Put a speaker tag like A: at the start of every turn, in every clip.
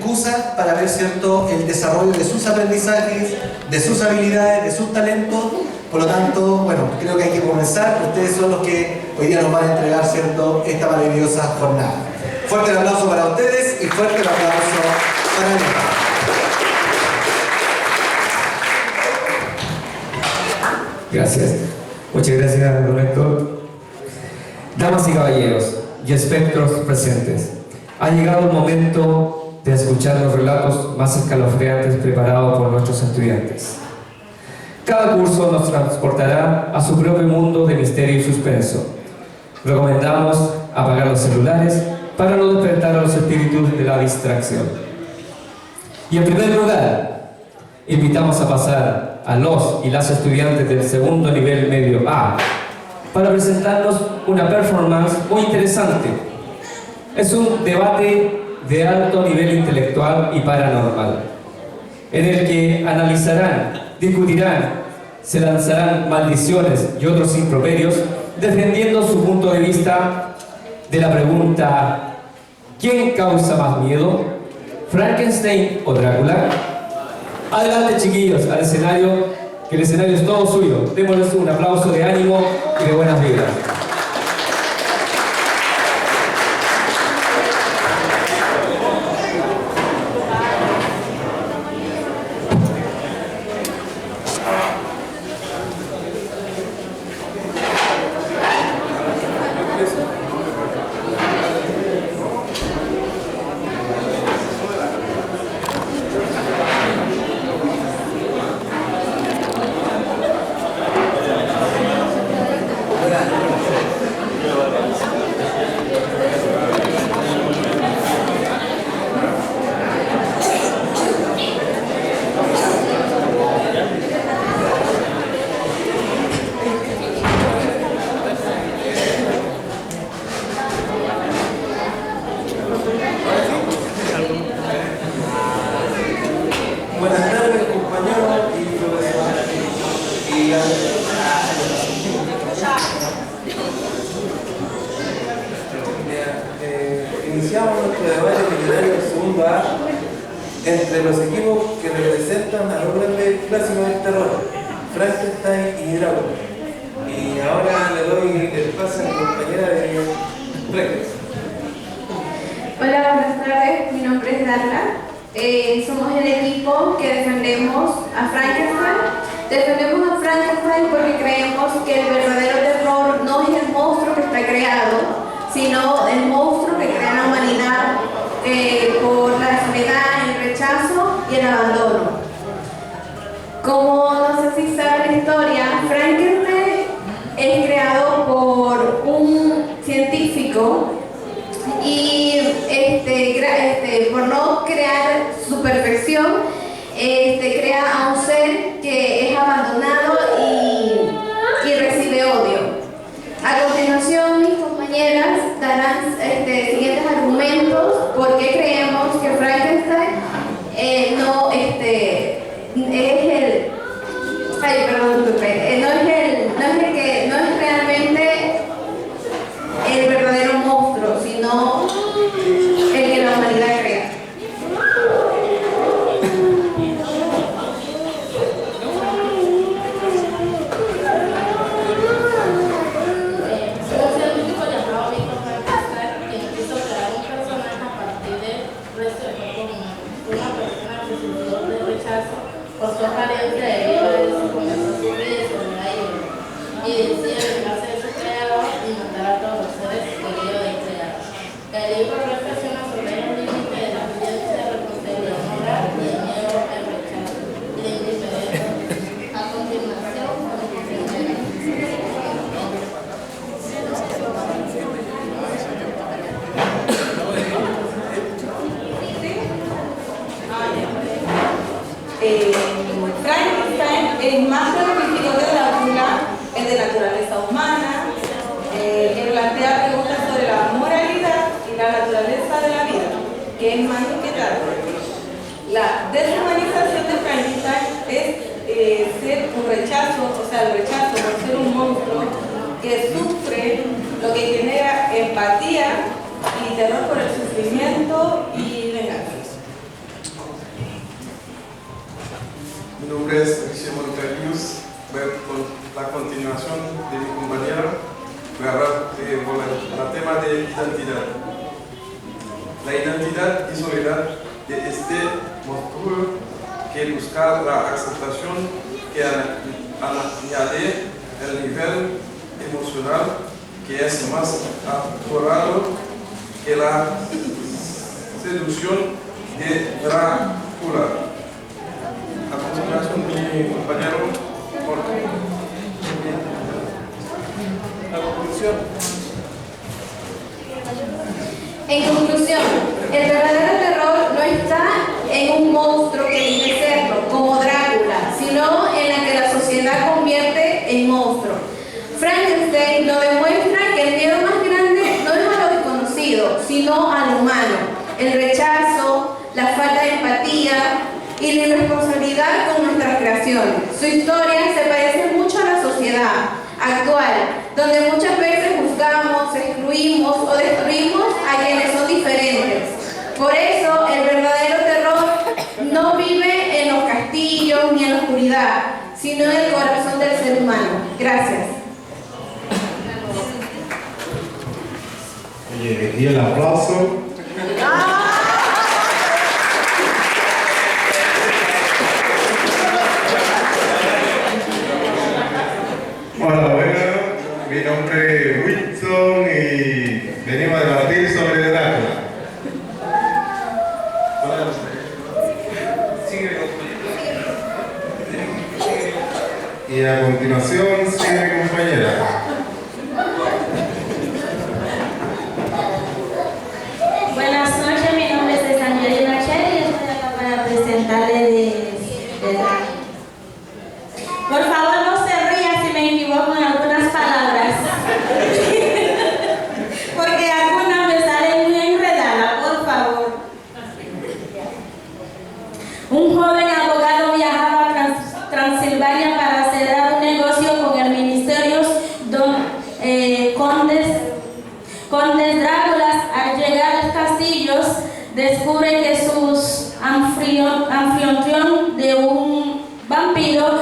A: excusa para ver, ¿cierto?, el desarrollo de sus aprendizajes, de sus habilidades, de sus talentos. Por lo tanto, bueno, creo que hay que comenzar. Ustedes son los que hoy día nos van a entregar, ¿cierto?, esta maravillosa jornada. Fuerte el aplauso para ustedes y fuerte el aplauso para mí.
B: Gracias. Muchas gracias, don Héctor. Damas y caballeros y espectros presentes, ha llegado el momento de escuchar los relatos más escalofriantes preparados por nuestros estudiantes. Cada curso nos transportará a su propio mundo de misterio y suspenso. Recomendamos apagar los celulares para no despertar a los espíritus de la distracción. Y en primer lugar, invitamos a pasar a los y las estudiantes del segundo nivel medio A para presentarnos una performance muy interesante. Es un debate de alto nivel intelectual y paranormal, en el que analizarán, discutirán, se lanzarán maldiciones y otros improperios, defendiendo su punto de vista de la pregunta: ¿quién causa más miedo? ¿Frankenstein o Drácula? Adelante, chiquillos, al escenario, que el escenario es todo suyo. Démosles un aplauso de ánimo y de buenas vibras.
C: Iniciamos nuestro debate literario del segundo A entre los equipos que representan a los grandes clásicos del terror, Frankenstein y Drácula. Y ahora le doy el pase a mi compañera de Frankenstein.
D: Hola, buenas tardes, mi nombre es Darla. Somos el equipo que defendemos a Frankenstein. Defendemos a Frankenstein porque creemos que el verdadero terror no es el monstruo que está creado, sino el monstruo que crea la humanidad por la soledad, el rechazo y el abandono. Como no sé si saben la historia, Frankenstein es creado por un científico y por no crear su perfección, crea a un ser que es abandonado y recibe odio. A continuación, mis compañeras darán siguientes argumentos por qué creemos que Frankenstein no es realmente el verdadero monstruo, sino el que la humanidad crea.
E: Por su apariencia de vida de su comenzó su vida y su vida y decide vengarse de su creador y matar a todos los seres queridos del creador. El libro reflexiona sobre los límites de la obediencia, la responsabilidad moral y el miedo al rechazo y la indiferencia. A continuación,
F: Frankenstein es más terrorífico que Drácula, es de naturaleza humana, que plantea preguntas sobre la moralidad y la naturaleza de la vida, que es más inquietante. La deshumanización de Frankenstein es ser un rechazo, o sea, el rechazo por ser un monstruo que sufre, lo que genera empatía y terror por el sufrimiento y venganza.
G: nombre es Richemont Carius. Con la continuación de mi compañera, voy a hablar del tema de identidad. La identidad y soledad de este mostró que buscar la aceptación que añade el nivel emocional que es más apurado que la seducción de Drácula. A continuación, mi compañero Jorge. La conclusión.
D: En conclusión, el verdadero terror no está en un monstruo que dice serlo, como Drácula, sino en la que la sociedad convierte en monstruo. Frankenstein nos demuestra que el miedo más grande no es a lo desconocido, sino a lo humano, el rechazo, la falta de empatía y la irresponsabilidad con nuestras creaciones. Su historia se parece mucho a la sociedad actual, donde muchas veces juzgamos, excluimos o destruimos a quienes son diferentes. Por eso, el verdadero terror no vive en los castillos ni en la oscuridad, sino en el corazón del ser humano. Gracias.
H: Oye, y el aplauso. Hola, bueno, mi nombre es Wilson y venimos a debatir sobre Drácula. Y a continuación sigue mi compañera.
I: Buenas noches, mi nombre es Angelina Cher y estoy acá para presentarle de Drácula. Por favor, no se ría si me equivoco en algunas palabras, porque algunas me salen muy enredadas, por favor. Un joven abogado viajaba a Transilvania para cerrar un negocio con el ministerio Condes Dráculas. Al llegar al castillo, descubre que sus anfitrión de un vampiro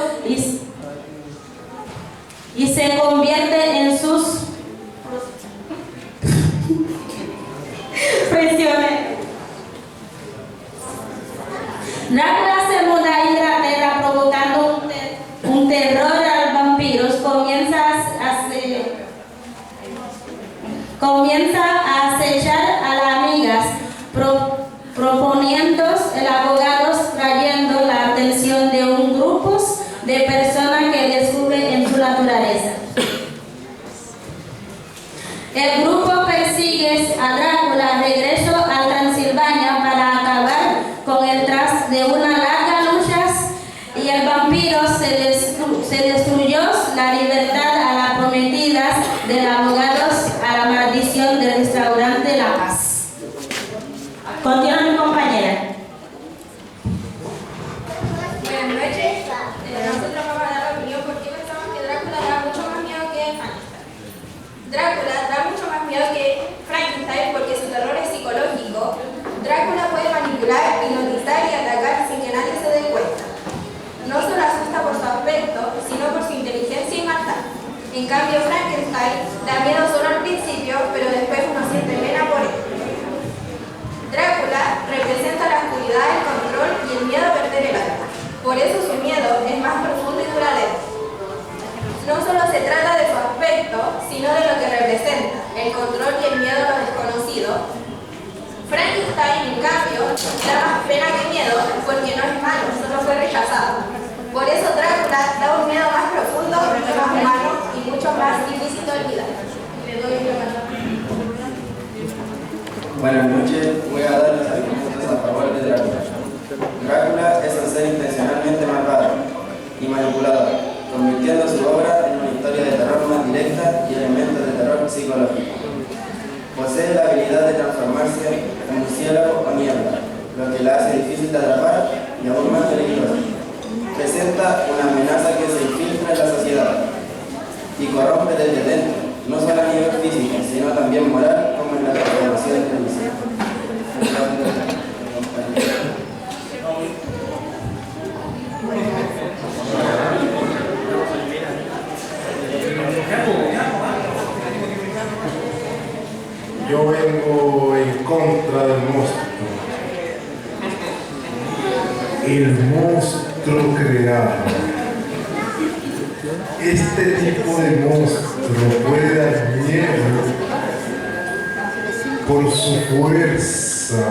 I: y se convierte en sus prisioneros. Drácula se muda a Inglaterra provocando un terror a los vampiros. Comienza a acechar a las amigas, proponiendo el abogado trayendo la atención de un grupo de personas que descubren en su naturaleza. El grupo persigue a Drácula regreso a Transilvania para acabar con él tras de una larga lucha y el vampiro se destruyó la libertad a las prometidas del abogado a la maldición del restaurante La Paz. Continúa mi compañera.
D: Buenas noches. Nosotros vamos a dar la opinión porque pensamos que Drácula da mucho más miedo que Frankenstein. Drácula da mucho más miedo que Frankenstein porque su terror es psicológico. Drácula puede manipular, hipnotizar y atacar sin que nadie se dé cuenta. No solo asusta por su aspecto, sino por su inteligencia y maldad. En cambio, Frankenstein da miedo solo al principio, pero después uno siente pena por él. Drácula representa la oscuridad, el control y el miedo a perder el alma. Por eso su miedo es más profundo y duradero. No solo se trata de su aspecto, sino de lo que representa, el control y el miedo a lo desconocido. Frankenstein, en cambio, da más pena que miedo porque no es malo, solo fue rechazado. Por eso Drácula da un miedo más profundo, más humano y mucho más difícil de olvidar. Le doy la palabra.
J: Buenas noches, voy a dar los argumentos a favor de Drácula. Drácula es un ser intencionalmente malvado y manipulador, convirtiendo su obra en una historia de terror más directa y elementos de terror psicológico. Posee la habilidad de transformarse en murciélago o niebla, lo que la hace difícil de atrapar y aún más peligrosa. Presenta una amenaza que se infiltra en la sociedad y corrompe desde dentro, no solo a nivel físico, sino también moral, como en la transformación de la misión.
H: el monstruo creado. Este tipo de monstruo puede dar miedo por su fuerza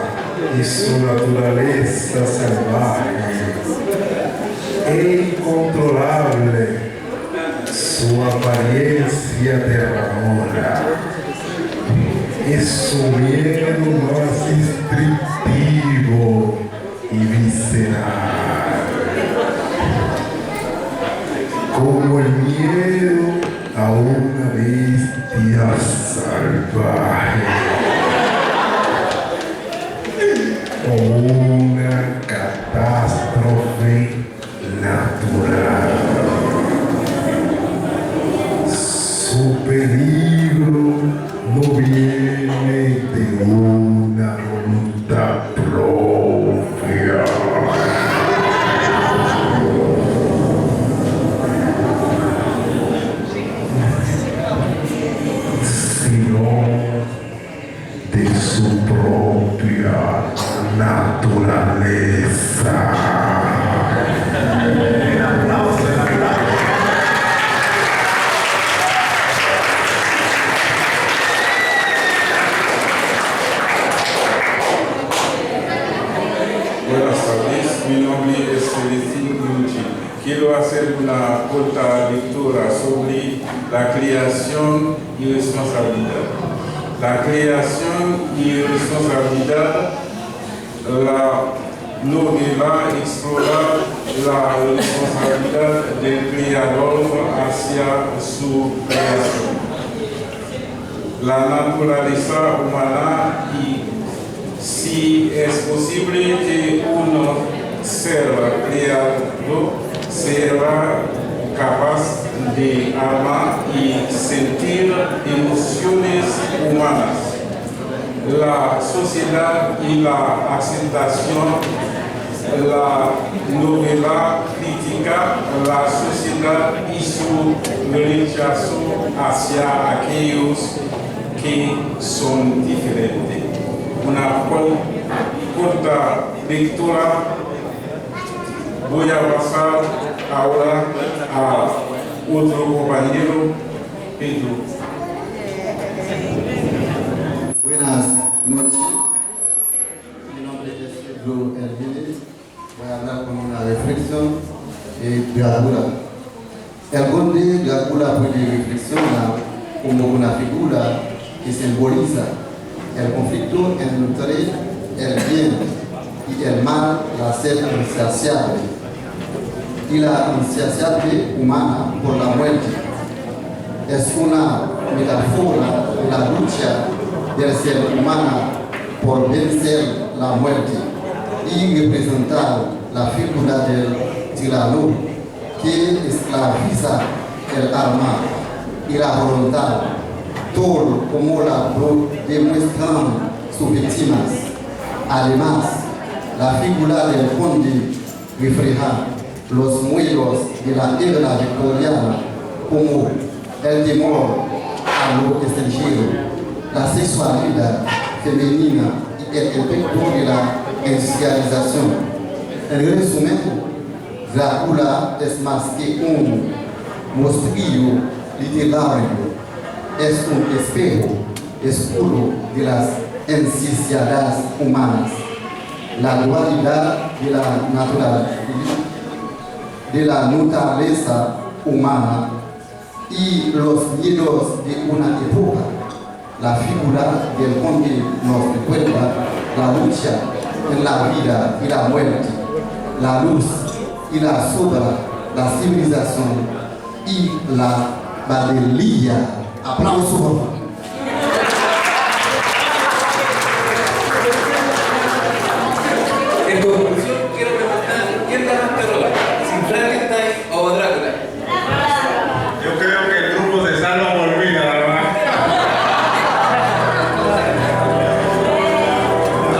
H: y su naturaleza salvaje, e incontrolable, su apariencia aterradora, es su miedo más instintivo y visceral, como el miedo a una bestia salvaje o una catástrofe natural. Su peligro no viene de una voluntad propia, sino de su propia naturaleza.
G: Buenas tardes, mi nombre es Celestín Yuchi. Quiero hacer una corta lectura sobre la creación y responsabilidad. La creación y responsabilidad, la novela explora la responsabilidad del creador hacia su creación. La naturaleza humana y si es posible que uno ser creado será capaz de amar y sentir emociones humanas. La sociedad y la aceptación, la novela critica la sociedad y su rechazo hacia aquellos que son diferentes. Una corta lectura. Voy a pasar ahora a otro compañero, Pedro.
K: Buenas noches. Mi nombre es Pedro Hernández. Voy a hablar con una reflexión de Drácula. El conde Drácula puede reflexionar como una figura que simboliza el conflicto entre el bien y el mal, la sed insaciable y la insaciable humana por la muerte. Es una metáfora de la lucha del ser humano por vencer la muerte y representar la figura del tirano que esclaviza el alma y la voluntad, todo como la demuestran sus víctimas. Además, la figura del conde refleja los modelos de la era victoriana como el temor a lo extranjero, la sexualidad femenina y el efecto de la industrialización. En resumen, Drácula es más que un monstruo literario, es un espejo oscuro de las necesidades humanas, la dualidad de la naturaleza humana y los miedos de una época. La figura del conde nos recuerda la lucha en la vida y la muerte, la luz y la sombra, la civilización y la valentía. Aplausos.
C: En conclusión, quiero preguntar, ¿quién da más terror? ¿Si Frankenstein o Drácula?
H: Yo creo que el grupo se salva por mí, nada más.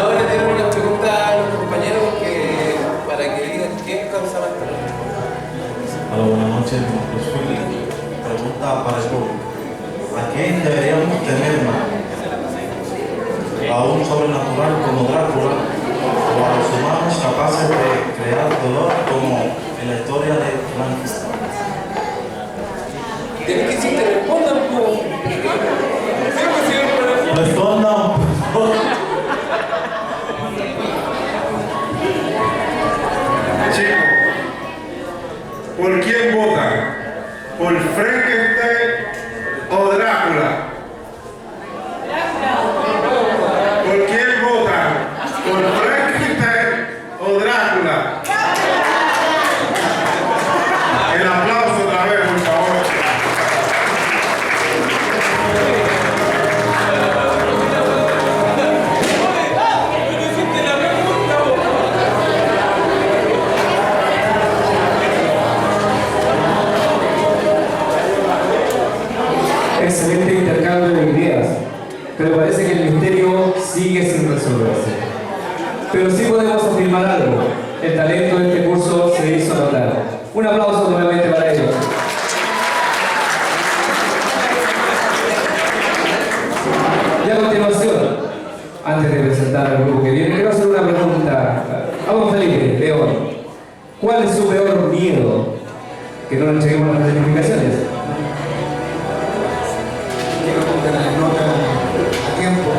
C: Ahora tenemos una pregunta a los compañeros para que digan quién causa más terror.
L: Hola, buenas noches. Pregunta para el público. ¿A quién deberíamos temer más? ¿A un sobrenatural como Drácula o a los humanos capaces de crear
B: filmar algo. El talento de este curso se hizo notar. Un aplauso nuevamente para ellos. Y a continuación, antes de presentar al grupo que viene, quiero hacer una pregunta a don Felipe León. ¿Cuál es su peor miedo? Que no le entreguemos las certificaciones.
K: Quiero que las notas a tiempo.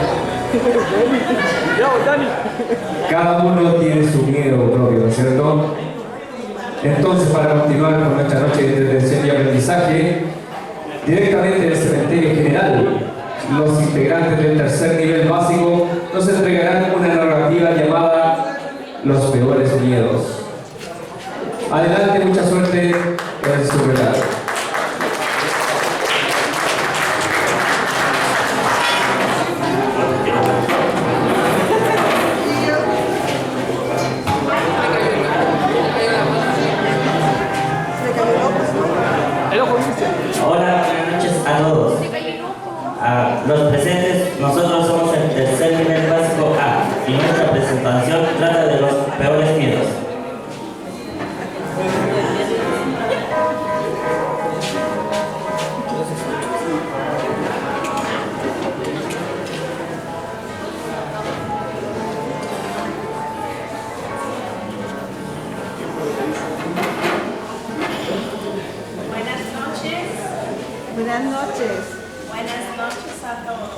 B: Cada uno tiene su miedo propio, ¿no es cierto? Entonces, para continuar con nuestra noche de entretención y aprendizaje, directamente del cementerio general, los integrantes del tercer nivel básico nos entregarán una narrativa llamada Los peores miedos. Adelante, mucha suerte en su relato.
M: Hola, buenas noches a todos. A los presentes, nosotros somos el tercer nivel básico A y nuestra presentación trata de los peores miedos.
F: Buenas noches.
E: Buenas noches a todos.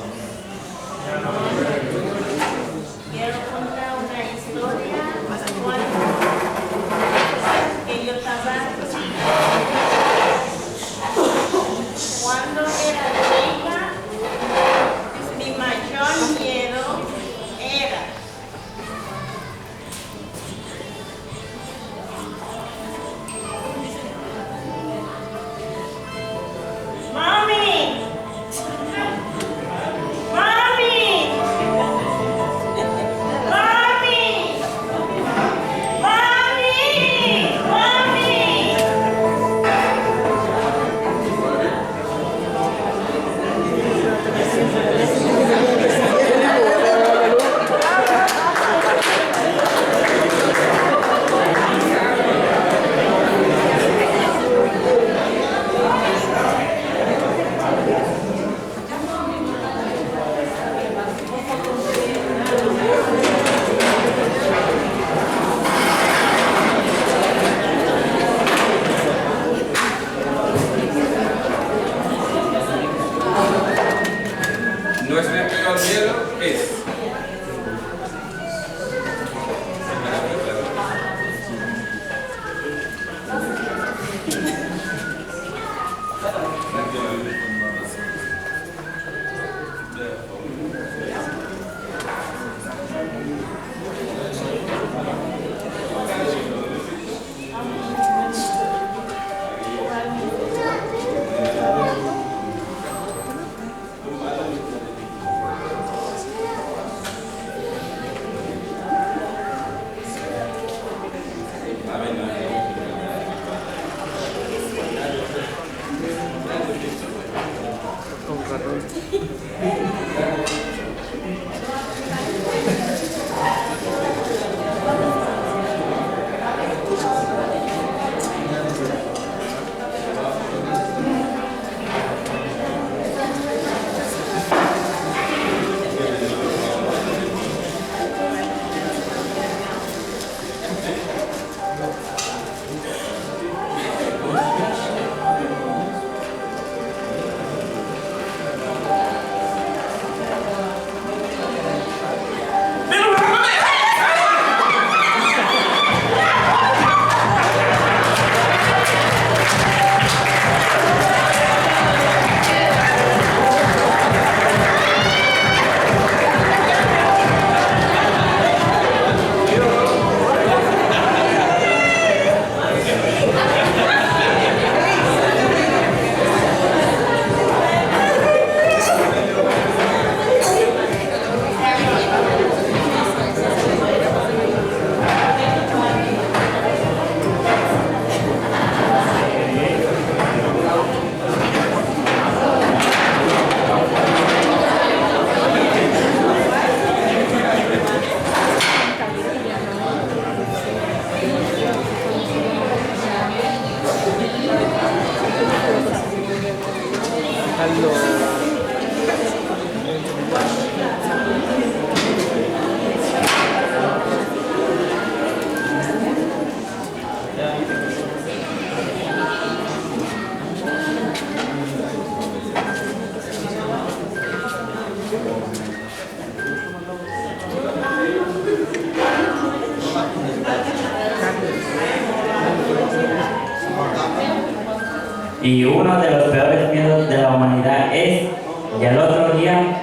E: Quiero contar una historia que yo estaba cuando era chica. Mi mayor miedo era ¡Mami!
M: Y uno de los peores miedos de la humanidad es que al otro día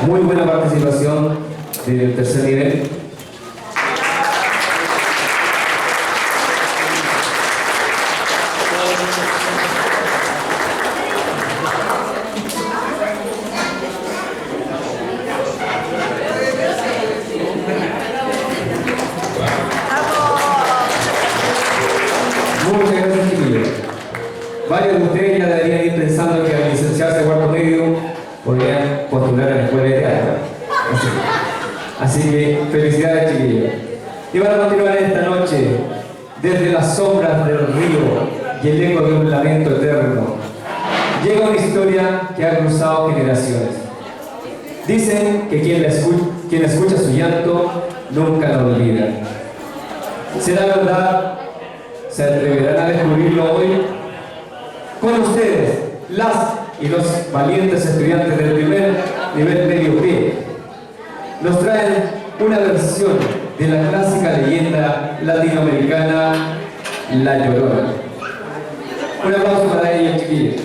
B: muy buena participación del tercer nivel. Muchas gracias, chiquillos. Varios de ustedes ya deberían ir pensando que al licenciarse en cuarto medio podrían postular a la escuela de teatro. Así que felicidades, chiquillos. Y van a continuar esta noche desde las sombras del río y el eco de un lamento eterno. Llega una historia que ha cruzado generaciones. Dicen que quien escucha su llanto nunca la olvida. ¿Será verdad? ¿Se atreverán a descubrirlo hoy? Con ustedes, las y los valientes estudiantes del primer nivel medio B nos traen una versión de la clásica leyenda latinoamericana La Llorona. Un aplauso para ellos, chiquillos.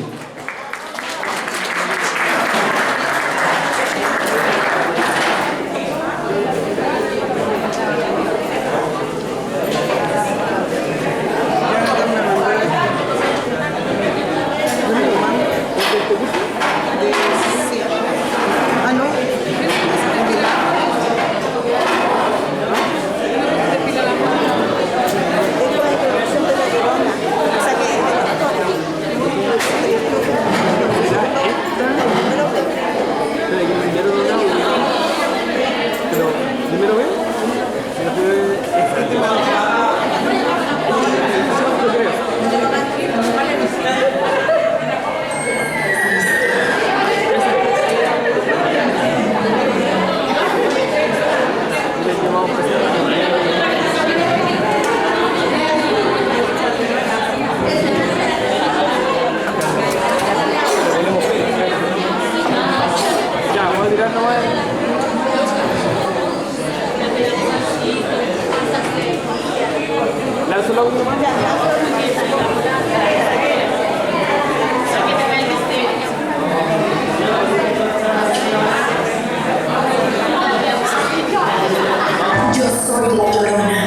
N: Yo soy la Llorona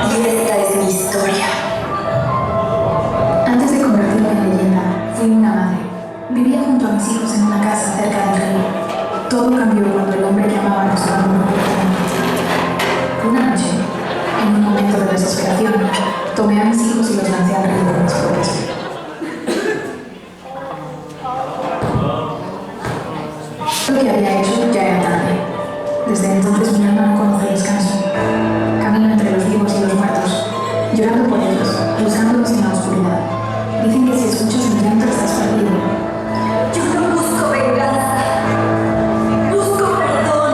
N: y esta es mi historia. Antes de convertirme en leyenda, fui una madre. Vivía junto a mis hijos en una casa cerca del río. Todo cambió cuando el hombre que amaba nos abandonó completamente. Una noche, en un momento de desesperación, tomé a mis hijos y los lancé al río con mis propias manos. Lo que había hecho ya era tarde. Desde entonces mi alma no conoce descanso. Camino entre los vivos y los muertos, llorando por ellos, buscándolos en la oscuridad. Dicen que si escuchas mi llanto estás perdido. Yo no busco venganza, busco perdón.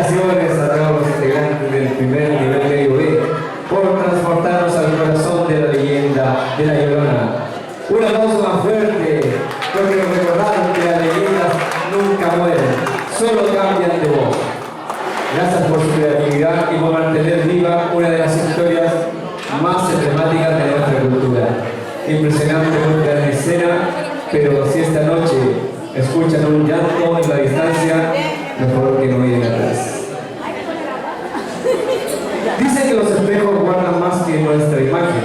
B: Felicitaciones a todos los integrantes del primer nivel medio B por transportarnos al corazón de la leyenda de La Llorona. Un aplauso más fuerte, porque nos recordaron que las leyendas nunca mueren, solo cambian de voz. Gracias por su creatividad y por mantener viva una de las historias más emblemáticas de nuestra cultura. Impresionante puesta en escena, pero si esta noche escuchan un llanto en la distancia, mejor que no miren atrás. Dicen que los espejos guardan más que nuestra imagen,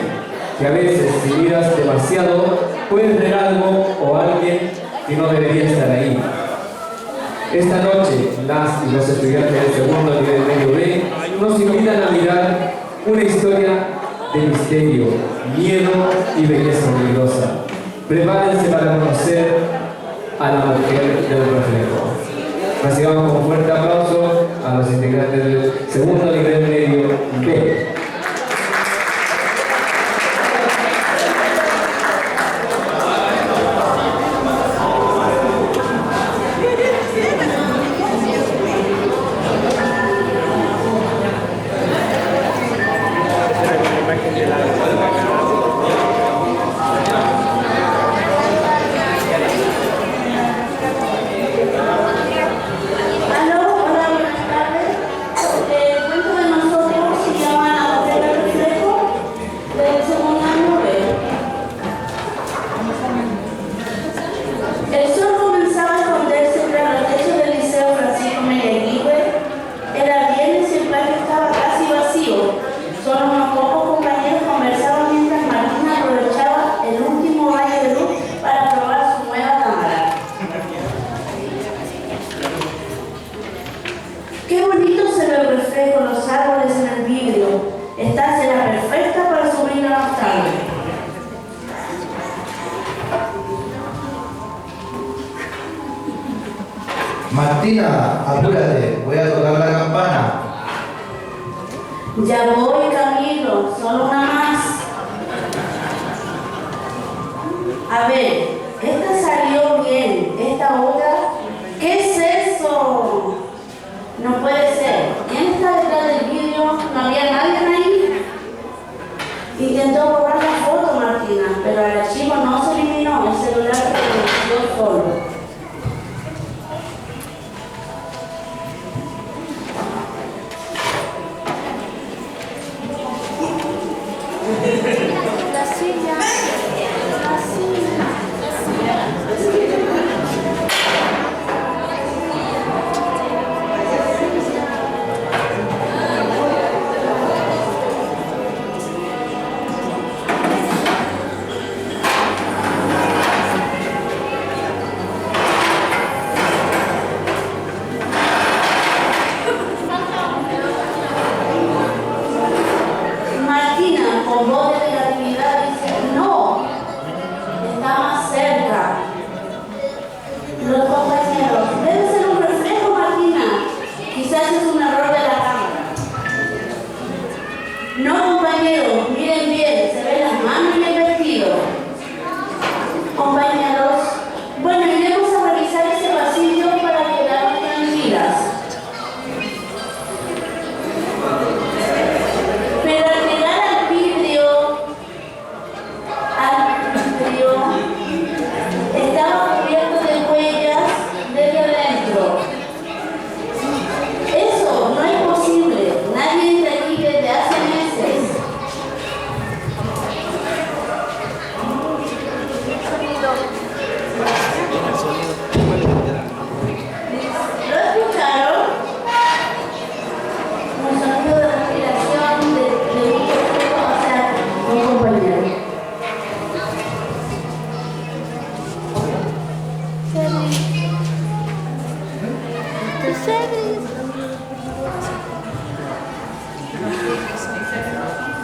B: que a veces si miras demasiado puedes ver algo o alguien que no debería estar ahí. Esta noche, las y los estudiantes del segundo nivel medio B nos invitan a mirar una historia de misterio, miedo y belleza peligrosa. Prepárense para conocer a la mujer del reflejo. Recibamos con un fuerte aplauso a los integrantes del segundo nivel medio B.
O: Martina, apúrate, voy a tocar la campana.
I: Ya voy, Camilo, solo una más. A ver, esta salió bien, esta otra, ¿qué es eso? No puede ser. ¿Quién está detrás del vidrio? ¿No había nadie ahí? Intentó borrar la foto, Martina, pero el archivo no se eliminó, el celular se solo.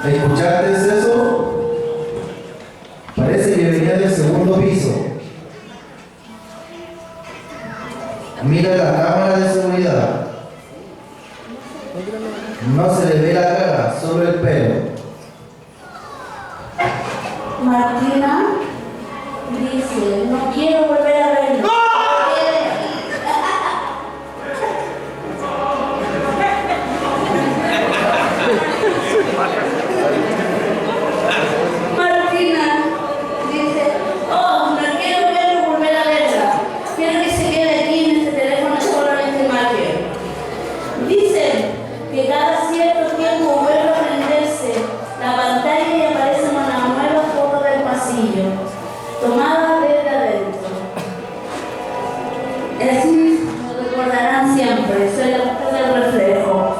O: ¿Escuchaste eso? Parece que venía del segundo piso. Mira la cámara de seguridad. No se le ve la cara, solo el pelo.
I: Martina dice, no quiero volver a verlo. así me recordarán siempre. Soy la mujer del reflejo.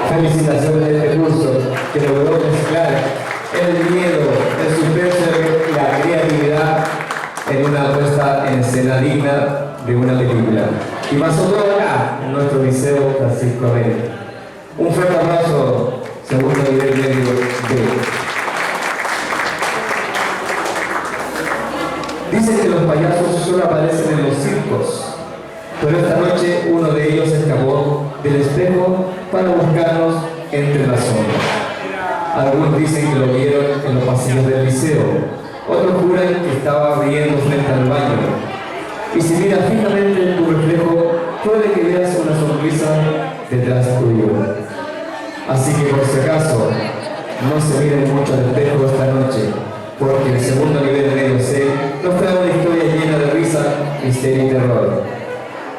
B: Felicitaciones de este curso que logró mezclar el miedo, el suspenso y la creatividad en una puesta en escena digna de una película. Y pasó todo acá, en nuestro Liceo Francisco Avena. Un fuerte aplauso, segundo nivel medio B. Dicen que los payasos solo aparecen en los circos, pero esta noche uno de ellos escapó del espejo para buscarnos entre las sombras. Algunos dicen que lo vieron en los pasillos del liceo, otros juran que estaba riendo frente al baño. Y si miras fijamente en tu reflejo, puede que veas una sonrisa detrás tuyo. Así que por si acaso, no se miren mucho al espejo esta noche, porque el segundo nivel medio C nos trae una historia llena de risa, misterio y terror.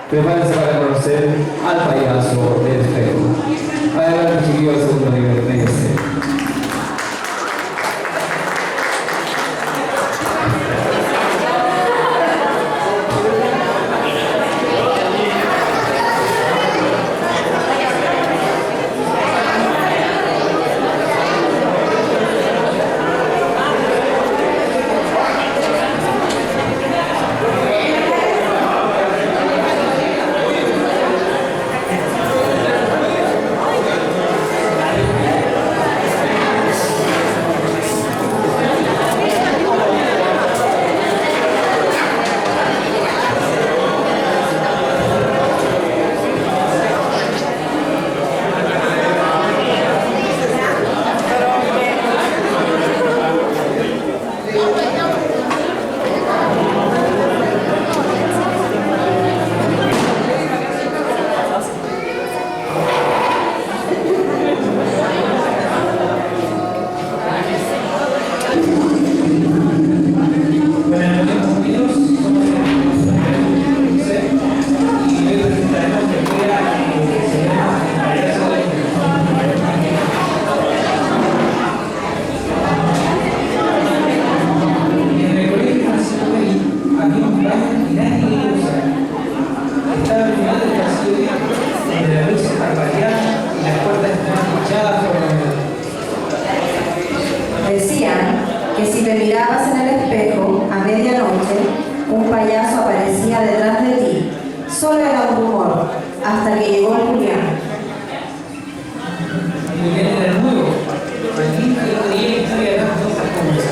B: Prepárense para conocer al payaso del espejo. Adelante, chiquillos, del segundo nivel medio C.
P: Decían que si te mirabas en el espejo a medianoche, un payaso aparecía detrás de ti. Solo era un rumor, hasta que llegó Julián.
Q: Julián era nuevo, alguien que no creía que había dado cosas como esa.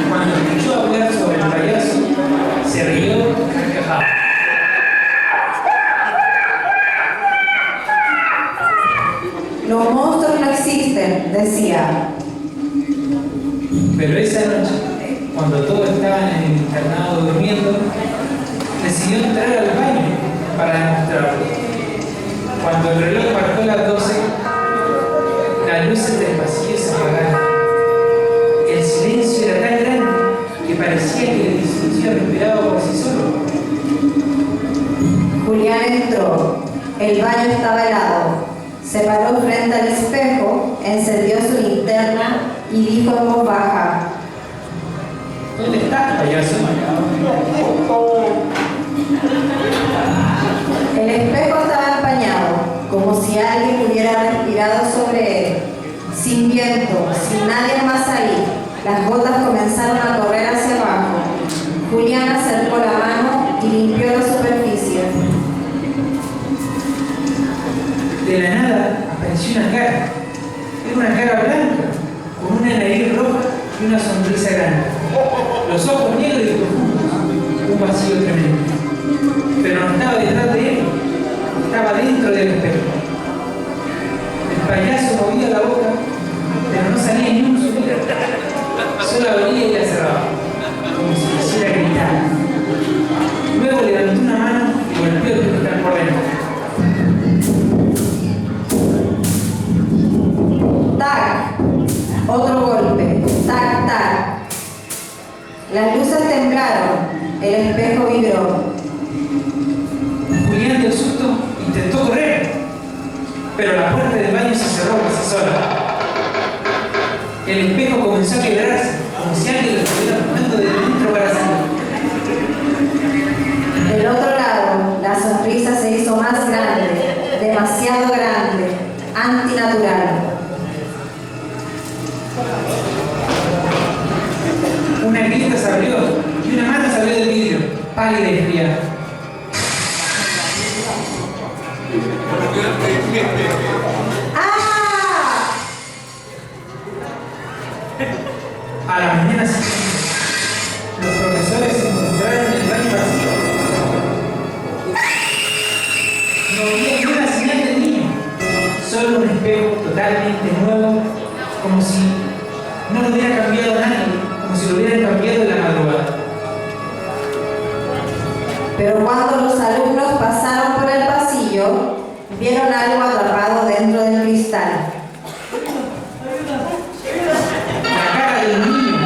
Q: Cuando escuchó hablar sobre el payaso, se rió y carcajaba.
P: Los monstruos no existen, decía.
Q: Pero esa noche, cuando todos estaban en el internado durmiendo, decidió entrar al baño para demostrarlo. Cuando el reloj marcó las 12, las luces del pasillo se apagaron. El silencio era tan grande que parecía que el edificio respiraba por sí solo.
P: Julián entró. El baño estaba helado. Se paró frente al espejo, encendió su linterna y dijo en voz baja:
Q: ¿Dónde estás, payaso?
P: El espejo estaba empañado, como si alguien hubiera respirado sobre él. Sin viento, sin nadie más ahí, las gotas comenzaron a correr hacia abajo. Julián acercó la mano y limpió la superficie.
Q: De la nada apareció una cara. Era una cara blanca, con una nariz roja y una sonrisa grande. Los ojos negros y profundos, un vacío tremendo. Pero no estaba detrás de él, estaba dentro del espejo. El payaso movía la boca, pero no salía ni un sonido. Solo abría y la cerraba, como si quisiera gritar. Luego levantó una mano y golpeó el cristal por dentro.
P: ¡Tac! Otro golpe, tac, tac. Las luces temblaron, el espejo vibró.
Q: Julián del susto intentó correr, pero la puerta del baño se cerró por sí sola. El espejo comenzó a quebrarse, como si alguien lo estuviera tomando de dentro para salir.
P: Del otro lado, la sonrisa se hizo más grande, demasiado grande, antinatural.
Q: Una grieta se abrió y una mano salió del vidrio, pálida y fría.
P: ¡Ah!
Q: A la mañana siguiente, los profesores se encontraron en el baño vacío. No había ni una señal del niño, solo un espejo totalmente nuevo, como si no lo hubiera cambiado nadie, como si lo hubieran cambiado en la madrugada.
P: Pero cuando los alumnos pasaron por el pasillo, vieron algo atrapado dentro del cristal.
Q: La cara del niño,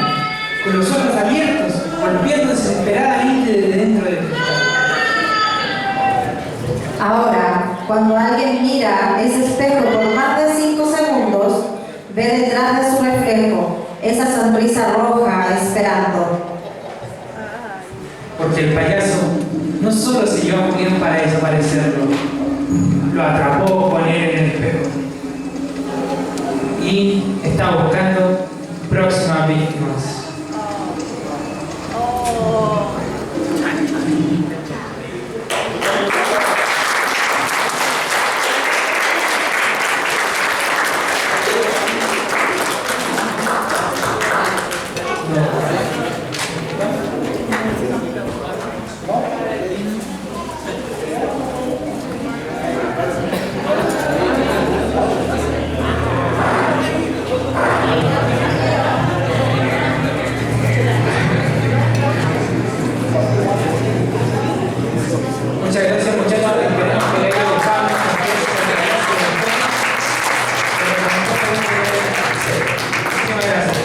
Q: con los ojos abiertos, golpeando desesperadamente desde dentro del cristal.
P: Ahora, cuando alguien mira ese espejo por más de 5 segundos, ve detrás de su reflejo esa sonrisa roja esperando.
Q: Porque el payaso no solo se llevó a Julián para desaparecerlo, lo atrapó con él en el espejo. Y está buscando próximas víctimas. Muchas gracias, muchachos. Esperamos que les haya gustado. Muchísimas gracias.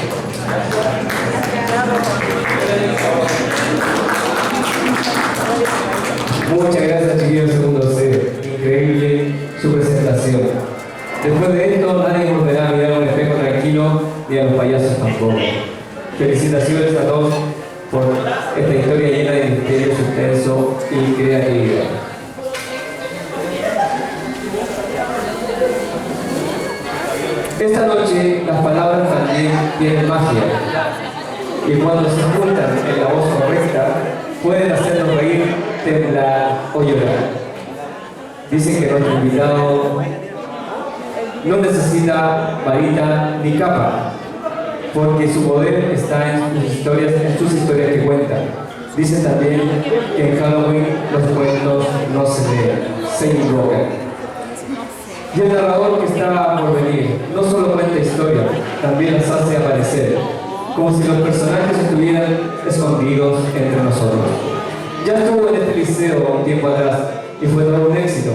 B: Muchas gracias, chiquillos, segundo C. Increíble su presentación. Después de esto, nadie volverá a mirar a un espejo tranquilo ni a los payasos tampoco. Felicitaciones a todos por esta historia llena de misterio, suspenso y creatividad. Esta noche las palabras también tienen magia y cuando se juntan en la voz correcta pueden hacernos reír, temblar o llorar. Dicen que nuestro invitado no necesita varita ni capa, porque su poder está en sus historias que cuentan. Dicen también que en Halloween los cuentos no se leen, se invocan. Y el narrador que está por venir no solo cuenta historias, también las hace aparecer, como si los personajes estuvieran escondidos entre nosotros. Ya estuvo en este liceo un tiempo atrás y fue todo un éxito,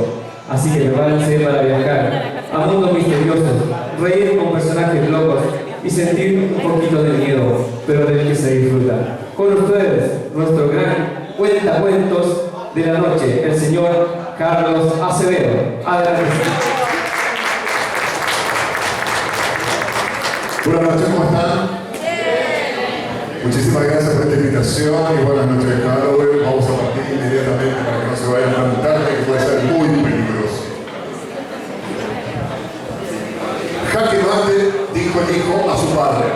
B: así que prepárense para viajar a mundos misteriosos, reír con personajes locos y sentir un poquito de miedo, pero del que se disfruta. Con ustedes, nuestro gran cuentacuentos de la noche, el señor Carlos Acevedo. Adelante.
R: Buenas noches, ¿cómo están? Muchísimas gracias por esta invitación y buenas noches, Halloween. Vamos a partir inmediatamente para que no se vayan tan tarde, que puede ser muy peligroso. Jaque mate, dijo el hijo a su padre.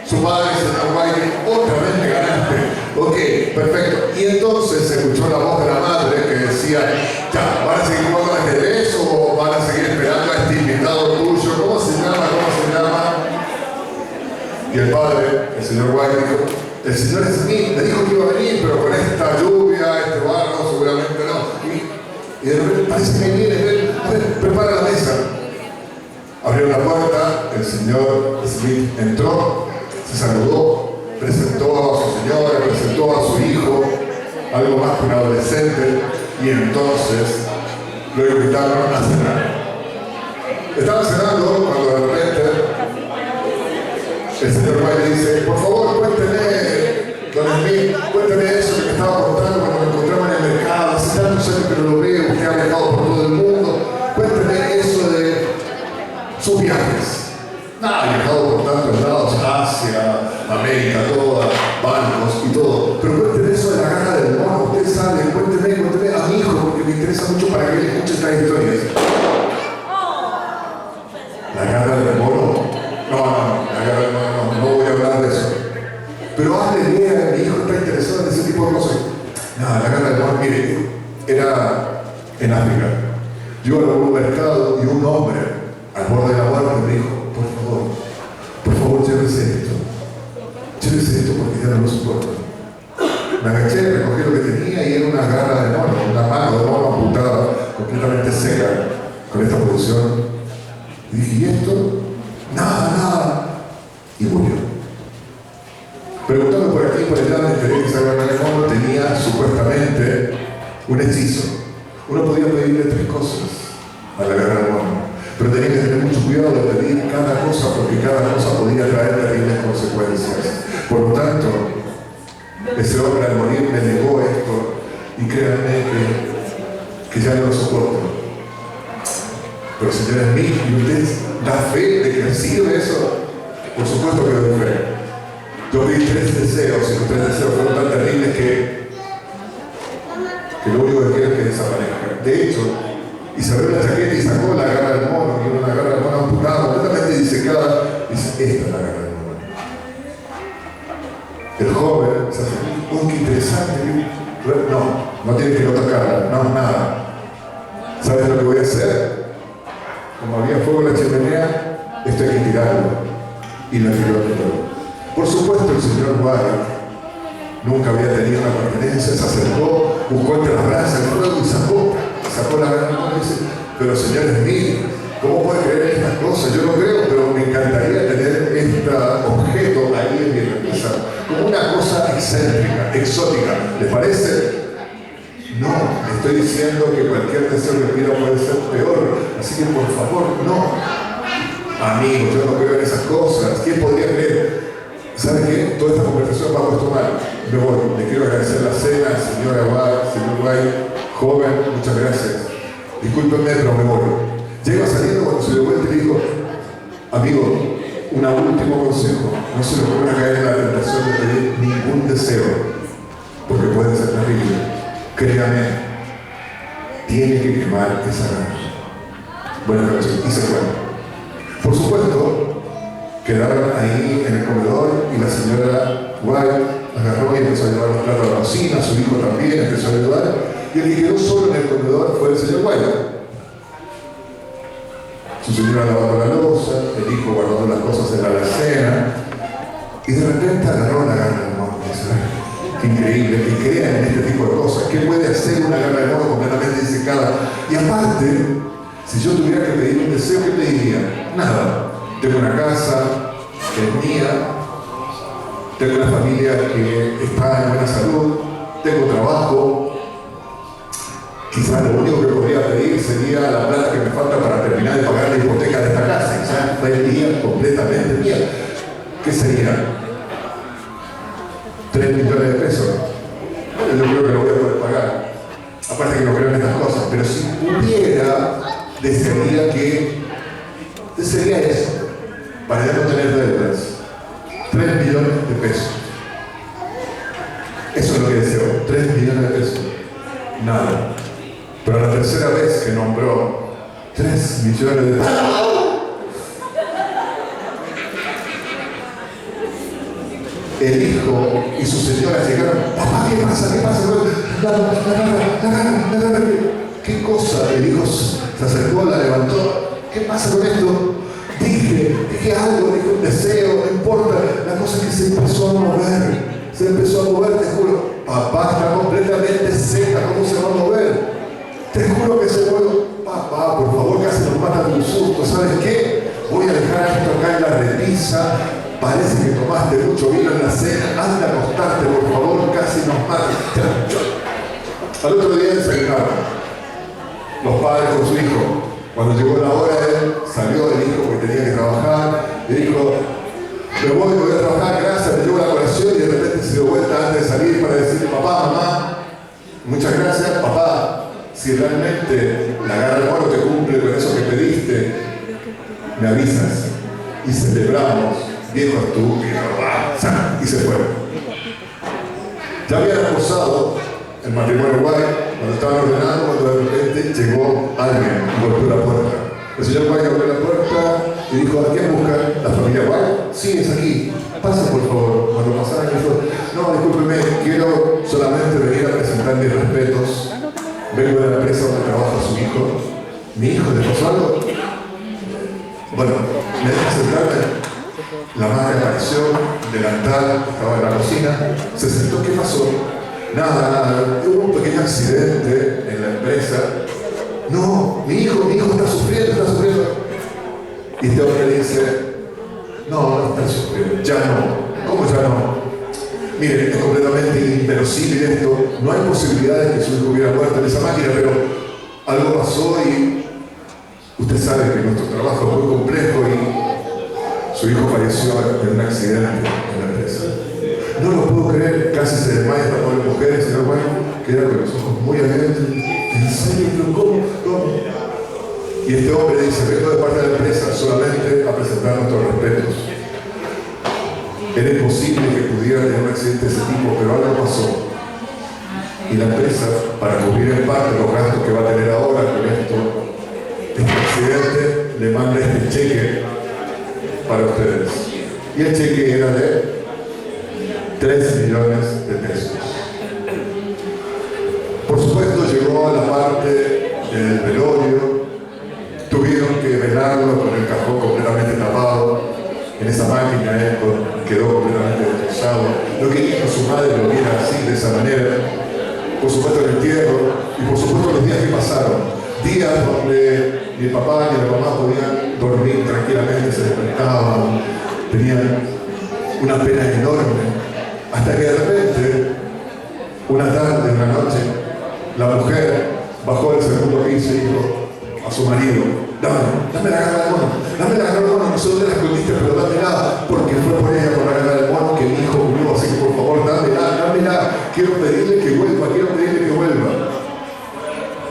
R: Su padre, señor Wiley, otra vez me ganaste. Ok, perfecto. Y entonces se escuchó la voz de la madre que decía, ya, ¿van a seguir jugando al ajedrez o van a seguir esperando a este invitado tuyo? ¿Cómo se llama? ¿Cómo se llama? Y el padre, el señor White, dijo, el señor Smith me dijo que iba a venir, pero con esta lluvia, este barro, seguramente no. Y de repente parece que viene, a ver, prepara la mesa. Abrió la puerta, el señor Smith entró, se saludó, presentó a su señora, presentó a su hijo, algo más que un adolescente, y entonces lo invitaron a cenar. Estaban cenando cuando de repente El señor White le dice, por favor, cuénteme, don Smith, cuénteme eso que me estaba contando cuando me encontramos en el mercado. Hace tantos años que no lo veo, usted ha viajado por todo el mundo. Cuénteme eso de sus viajes. Nada, he viajado por tantos lados, Asia, América toda, bancos y todo. Pero cuénteme eso de la caja del mono, usted sabe, cuénteme a mi hijo, porque me interesa mucho para que él escuche estas historias. La caja del mono. No voy a hablar de eso. Pero háblele, mi hijo está interesado en ese tipo de cosas. Nada, la gana del mar, mire, era en África. Yo a un mercado y un hombre al borde de la muerte me dijo, por favor, llévese esto porque ya no lo soporto. Me agaché, recogí lo que tenía y era una garra de mono, una mano de mono amputada, completamente seca, con esta producción. Y dije, ¿y esto? Nada. Y murió. Preguntando por aquí y por allá, me enteré que esa garra de mono tenía supuestamente un hechizo. Uno podía pedirle 3 cosas a la garra de mono, pero tenía que tener mucho cuidado de pedir cada cosa, porque cada cosa podía traer terribles consecuencias. Por lo tanto, ese hombre al morir me negó esto, y créanme que ya no lo soporto. Pero señores míos, ¿y ustedes da fe de que sirve eso? Por supuesto que doy fe. Yo vi 3 deseos, y los 3 deseos fueron tan terribles que lo único que quiero es que desaparezca. De hecho, y cerró la chaqueta y sacó la garra del mono, que era una garra del mono amputada, completamente disecada, y dice, esta es la garra del mono. El joven se hace, uy, qué interesante. No tienes que no tocarla, no, nada. ¿Sabes lo que voy a hacer? Como había fuego en la chimenea, esto hay que tirarlo. Y la tiró. Por supuesto, el señor White nunca había tenido una pertenencia, se acercó, buscó entre las brasas el fuego y sacó la garra del mono y dice, pero señores míos, ¿cómo puede creer en estas cosas? Yo no creo, pero me encantaría tener este objeto ahí en mi repisa, como una cosa excéntrica, exótica. ¿Les parece? No, estoy diciendo que cualquier deseo que pida puede ser peor, así que por favor, no. Amigos, yo no creo en esas cosas. ¿Quién podría creer? ¿Sabe qué? Toda esta conversación va a puesto mal. Me voy. Le quiero agradecer la cena, señora White, señor White, joven, muchas gracias. Discúlpenme, pero me voy. Llega saliendo cuando se dio vuelta y dijo, amigo, un último consejo. No se le ocurra caer en la tentación de pedir ningún deseo, porque puede ser terrible. Créame, tiene que quemar esa garra. Buenas noches. Y se fue. Por supuesto, quedaron ahí en el comedor y la señora White agarró y empezó a llevar los platos a la cocina, su hijo también empezó a ayudar, y el que quedó solo en el comedor fue el señor White. Su señora lavando la loza, el hijo guardando las cosas en la alacena, y de repente agarró la garra del mono. Qué increíble, que crean en este tipo de cosas. ¿Qué puede hacer una garra de mono completamente disecada? Y aparte, si yo tuviera que pedir un deseo, ¿qué pediría? Nada. Tengo una casa que es mía, tengo una familia que está en buena salud, tengo trabajo. Quizás lo único que podría pedir sería la plata que me falta para terminar de pagar la hipoteca de esta casa. Quizás sería completamente mía. ¿Qué sería? 3 millones de pesos. Yo creo que lo voy a poder pagar. Aparte que no creo en estas cosas, pero si pudiera, desearía eso, para ya no tener deudas. 3 millones de pesos. Eso es lo que deseo, 3 millones de pesos. Nada. Pero la tercera vez que nombró 3 millones de pesos. El hijo y su señora llegaron. Papá, ¿qué pasa? ¿Qué pasa? ¿Qué cosa? El hijo se acercó, la levantó. ¿Qué pasa con esto? Dije algo, dije un deseo, no importa. La cosa es que se empezó a mover. Se empezó a mover, te juro. Papá está completamente seca, ¿cómo se va a mover? Te juro que se mueve. Papá, por favor, casi nos mata de un susto. ¿Sabes qué? Voy a dejar esto acá en la repisa. Parece que tomaste mucho vino en la cena. Anda a acostarte, por favor, casi nos mata. Al otro día desayunaron los padres con su hijo. Cuando llegó la hora, él salió del hijo porque tenía que trabajar. Le dijo, Me voy a trabajar, gracias, me llevo la colación y de repente se dio vuelta antes de salir para decir, papá, mamá, muchas gracias, papá, si realmente la garra del mono te cumple con eso que pediste, me avisas y celebramos, viejo tú, y se fue. Ya había reposado el matrimonio guay cuando estaban ordenando, cuando de repente llegó alguien y golpeó la puerta. El señor Guay abrió la puerta y dijo, ¿a quién busca? ¿La familia Guay? Sí, es aquí. Pase, por favor. Cuando pasaron, dijo, no, discúlpeme, quiero solamente venir a presentar mis respetos. Vengo de la empresa donde trabaja su hijo. ¿Mi hijo le pasó algo? Bueno, me deja sentarme. La madre apareció, delantal, estaba en la cocina, se sentó, ¿qué pasó? Nada, hubo un pequeño accidente en la empresa. No, mi hijo está sufriendo. Y este hombre le dice, no está sufriendo, ya no. ¿Cómo ya no? Miren, es completamente inverosímil esto, no hay posibilidades de que su hijo hubiera muerto en esa máquina, pero algo pasó y usted sabe que nuestro trabajo es muy complejo y su hijo falleció en un accidente en la empresa. No lo puedo creer, casi se desmaya esta pobre mujer, el señor Guay queda con los ojos muy abiertos. ¿En serio? ¿Pero cómo? Y este hombre dice, vengo de parte de la empresa solamente a presentar nuestros respetos. Era imposible que pudiera tener un accidente de ese tipo, pero algo pasó. Y la empresa, para cubrir en parte los gastos que va a tener ahora con este accidente, le manda este cheque para ustedes. Y el cheque era de 3 millones de pesos. Por supuesto llegó a la parte del velorio, tuvieron que velarlo con el cajón completamente tapado, en esa máquina él quedó completamente destrozado. No quería que su madre lo viera así, de esa manera. Por supuesto el entierro y por supuesto los días que pasaron. Días donde ni el papá ni la mamá podían dormir tranquilamente, se despertaban, tenían una pena enorme. Hasta que de repente, una tarde, una noche, la mujer bajó del segundo piso y dijo a su marido, dame la garra del mono, no sé dónde la escondiste, pero dámela, porque fue por ella, por la garra del mono, que mi hijo murió, así que por favor, dámela, quiero pedirle que vuelva.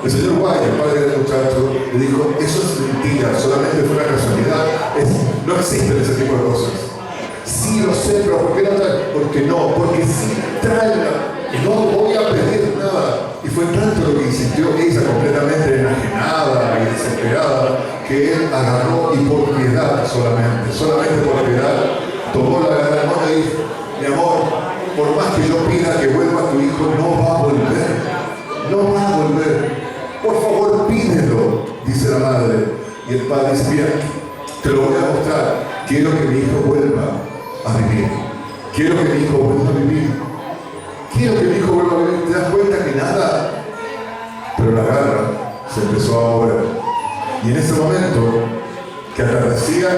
R: El señor Guay, el padre del muchacho, le dijo, eso es mentira, solamente fue una casualidad, no existen ese tipo de cosas. Sí, lo sé, pero ¿por qué no trae? Porque sí, tráela. No voy a pedir nada. Y fue tanto lo que insistió ella, completamente enajenada y desesperada, que él agarró y por piedad solamente por piedad, tomó la garra del mono y dijo, mi amor, por más que yo pida que vuelva tu hijo, no va a volver. Por favor, pídelo, dice la madre. Y el padre dice, mira, te lo voy a mostrar. Quiero que mi hijo vuelva a vivir. ¿Te das cuenta que nada? Pero la garra se empezó a mover. Y en ese momento, que atardecía,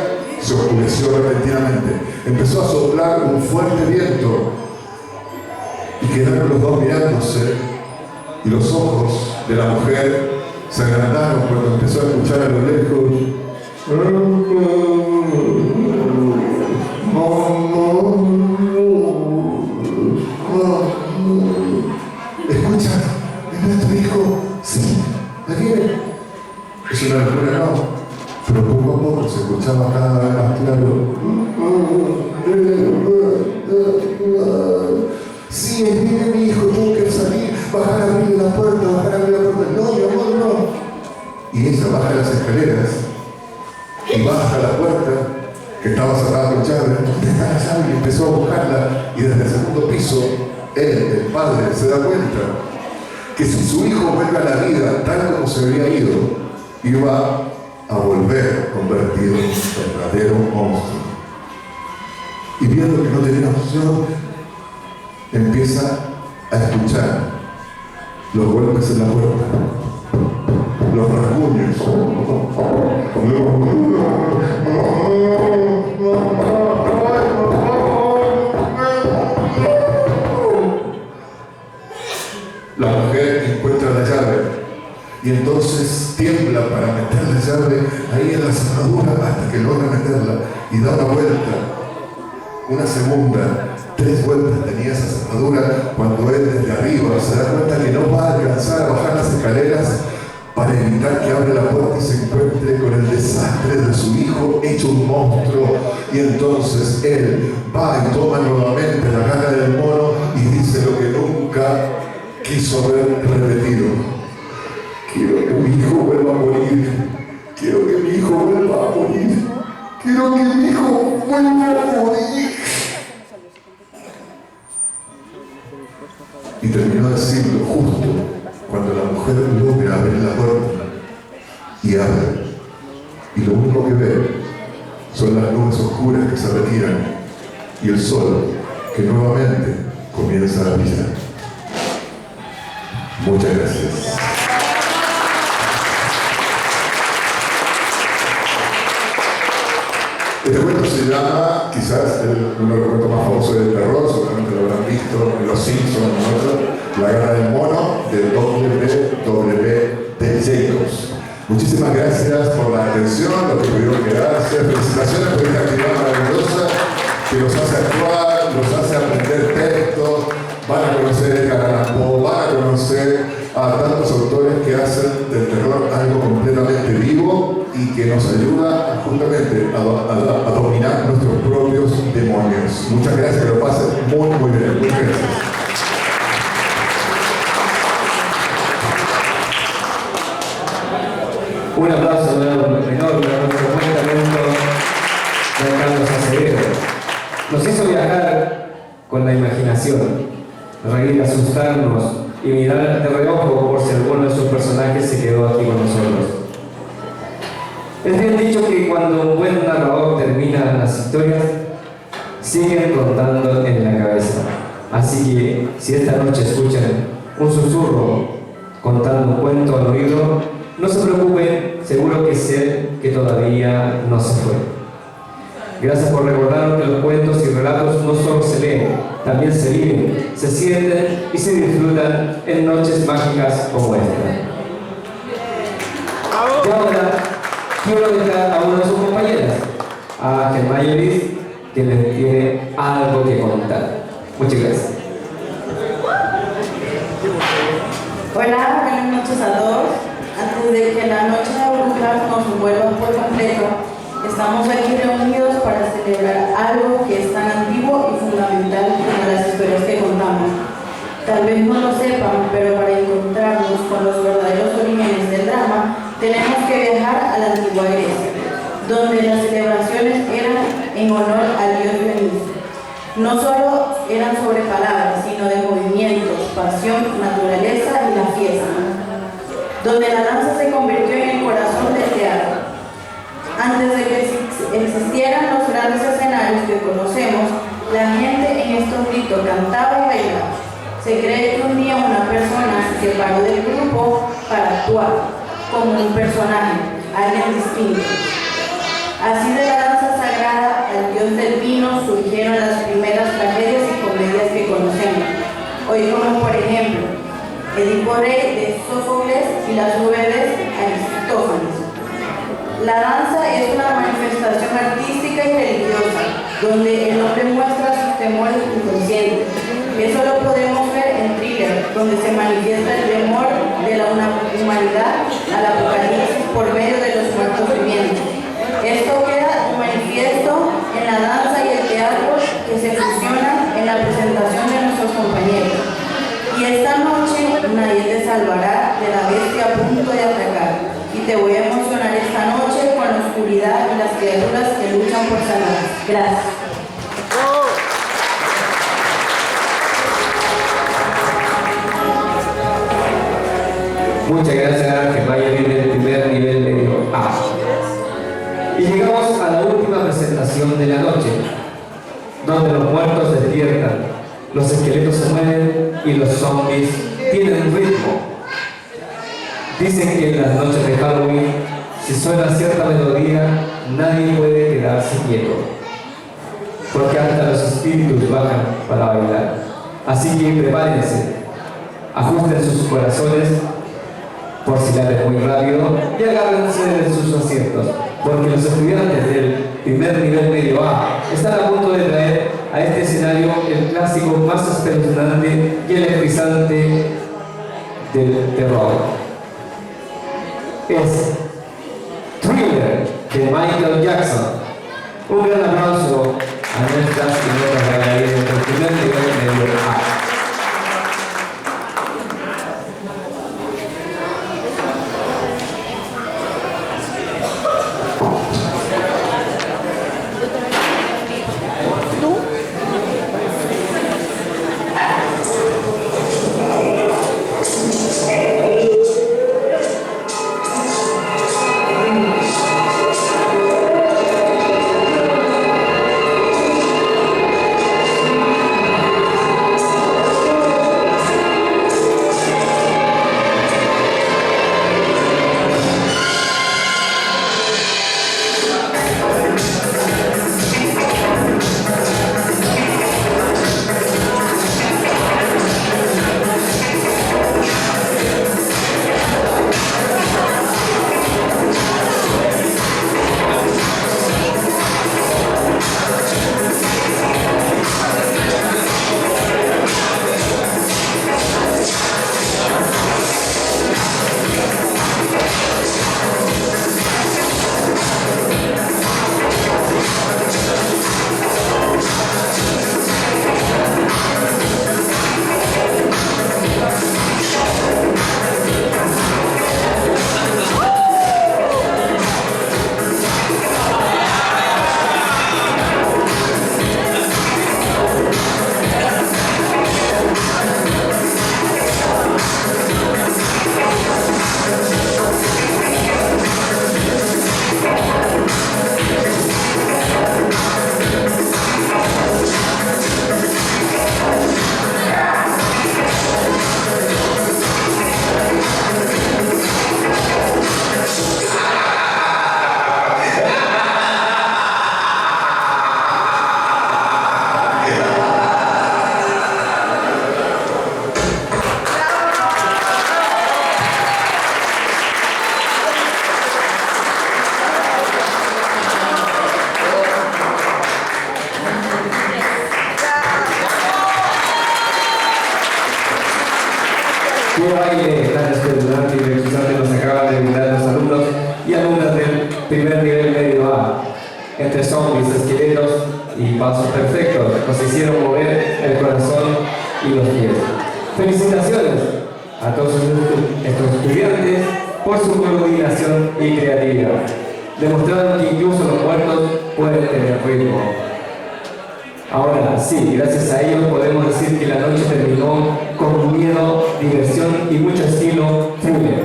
R: se oscureció repentinamente. Empezó a soplar un fuerte viento. Y quedaron los dos mirándose. Y los ojos de la mujer se agrandaron cuando empezó a escuchar a lo lejos. Escucha, es nuestro hijo. Sí, ¿la viene? Es una locura, no. Pero poco a poco se escuchaba cada vez más claro. Sí, viene mi hijo, tengo que salir, bajar a abrir la puerta. No, mi amor, no. Y ella baja las escaleras y baja la puerta que estaba cerrada con llave. ¿Dónde está la llave? Y empezó a buscarla y desde el segundo piso, él, el padre, se da cuenta que si su hijo vuelve a la vida tal como se había ido, iba a volver convertido en verdadero monstruo. Y viendo que no tenía opción, empieza a escuchar los golpes en la puerta, los rasguños. La mujer encuentra la llave y entonces tiembla para meter la llave ahí en la cerradura hasta que logra meterla y da una vuelta. una segunda, 3 vueltas tenía esa cerradura cuando él desde arriba se da cuenta que no va a alcanzar a bajar las escaleras para evitar que abra la puerta y se encuentre con el desastre de su hijo hecho un monstruo. Y entonces él va y toma nuevamente la cara del mono y dice lo que nunca quiso haber repetido: quiero que mi hijo vuelva a morir, quiero que mi hijo vuelva a morir, quiero que mi hijo vuelva a morir. Y terminó de decirlo justo cuando la mujer logra abrir la puerta y abre. Y lo único que ve son las nubes oscuras que se retiran y el sol que nuevamente comienza a brillar. Muchas gracias. Este cuento se llama, quizás uno de los cuentos más famosos del terror, seguramente lo habrán visto en Los Simpsons, ¿no? La Guerra del Mono, de W. Jacobs. Muchísimas gracias por la atención, los que pudieron quedarse. Felicitaciones por esta actividad maravillosa que nos hace actuar, nos hace aprender textos. Van a conocer a Edgar Allan Poe, van a conocer a tantos autores que hacen del terror algo completamente vivo y que nos ayuda justamente a dominar nuestros propios demonios. Muchas gracias, que lo pasen muy bien. Muchas gracias.
B: Un aplauso enorme a nuestro buen talento de Carlos Acevedo. Nos hizo viajar con la imaginación, reír, asustarnos y mirar de reojo por si alguno de sus personajes se quedó aquí con nosotros. Es bien dicho que cuando un buen narrador termina las historias, siguen contando en la cabeza. Así que si esta noche escuchan un susurro contando un cuento al oído, no se preocupen, seguro que sé que todavía no se fue. Gracias por recordarnos que los cuentos y relatos no solo se leen, también se viven, se sienten y se disfrutan en noches mágicas como esta. Y ahora quiero dejar a una de sus compañeras, a Germayolis, que les tiene algo que contar. Muchas gracias.
F: Hola, buenas noches a todos. Antes de que la noche de brujas nos envuelva por completo, estamos aquí reunidos para celebrar algo que es tan antiguo y fundamental como las historias que contamos. Tal vez no lo sepan, pero para encontrarnos con los verdaderos orígenes del drama, tenemos que viajar a la antigua Grecia, donde las celebraciones eran en honor al dios Dioniso. No solo eran sobre palabras, sino de movimientos, pasión, naturaleza y la fiesta, donde la danza se convirtió en el corazón del teatro. Antes de que existieran los grandes escenarios que conocemos, la gente en estos ritos cantaba y bailaba. Se cree que un día una persona se separó del grupo para actuar como un personaje, alguien distinto. Así de la danza sagrada al dios del vino surgieron las primeras tragedias y comedias que conocemos. Hoy como por ejemplo, Edipo Rey de Sófocles y las 9 de Aristófanes. La danza es una manifestación artística y religiosa, donde el hombre muestra sus temores inconscientes. Eso lo podemos ver en Thriller, donde se manifiesta el temor de la humanidad al apocalipsis por medio de los muertos vivientes. Esto queda manifiesto en la danza y el teatro que se fusionan en la presentación de nuestros compañeros. Y esta noche nadie te salvará de la bestia a punto de atacar. Y te voy a emocionar esta noche con la oscuridad y las criaturas que luchan por salvar. Gracias.
B: Muchas gracias, que vaya bien el primer nivel medio A. Y llegamos a la última presentación de la noche, donde los muertos despiertan, los esqueletos se mueven y los zombies tienen ritmo. Dicen que en las noches de Halloween, si suena cierta melodía, nadie puede quedarse quieto, porque hasta los espíritus bajan para bailar. Así que prepárense, ajusten sus corazones por si la ven muy rápido y agárrense de sus asientos, porque los estudiantes del primer nivel medio A están a punto de traer el clásico más espeluznante y electrizante del terror. Es Thriller de Michael Jackson. Un gran aplauso a nuestras y nuestras galerías del primer nivel medio A. Qué baile tan espeluznante y electrizante nos acaban de brindar los alumnos y alumnas del primer nivel medio A. Entre zombies, esqueletos y pasos perfectos nos hicieron mover el corazón y los pies. Felicitaciones a todos estos estudiantes por su coordinación y creatividad. Demostraron que incluso los muertos pueden tener ritmo. Ahora sí, gracias a ellos podemos decir que la noche terminó con miedo, diversión y mucho estilo thriller.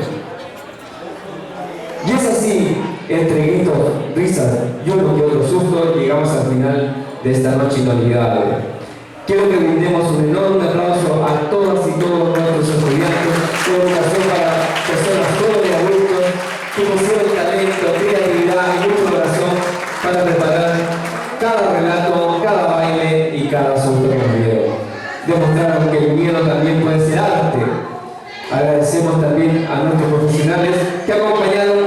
B: Y es así, entre gritos, risas y uno que otro susto, llegamos al final de esta noche inolvidable. Quiero que brindemos un enorme aplauso a todas y todos nuestros estudiantes de educación para personas jóvenes y adultos que pusieron talento, creatividad y mucho corazón para preparar cada relato, cada baile y cada susto en el video. Demostraron que el miedo también puede ser arte. Agradecemos también a nuestros profesionales que acompañaron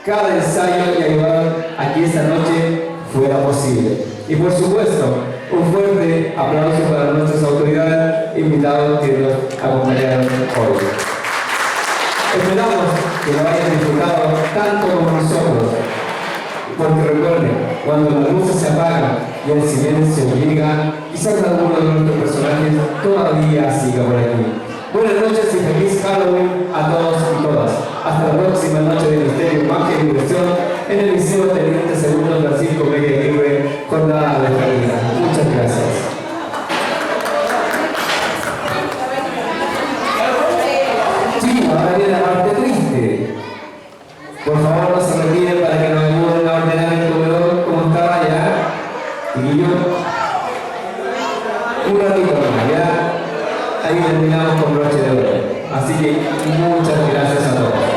B: cada ensayo y ayudaron a que esta noche fuera posible. Y por supuesto, un fuerte aplauso para nuestras autoridades invitados que nos acompañaron hoy. Esperamos que lo hayan disfrutado tanto como nosotros. Porque recuerden, cuando las luces se apagan y el silencio llega, quizás alguno de nuestros personajes todavía siga por aquí. Buenas noches y feliz Halloween a todos y todas. Hasta la próxima noche de misterio, magia y diversión en el Liceo Teniente Segundo Francisco Vega Aguirre, jornada de familia. Muchas gracias. Sí, ahora viene la parte triste. Por favor, no se retiren para que nos ayuden a ordenar el comedor como estaba ya. Y yo, un ratito más, ya. Ahí terminamos con broche de oro. Así que muchas gracias a todos.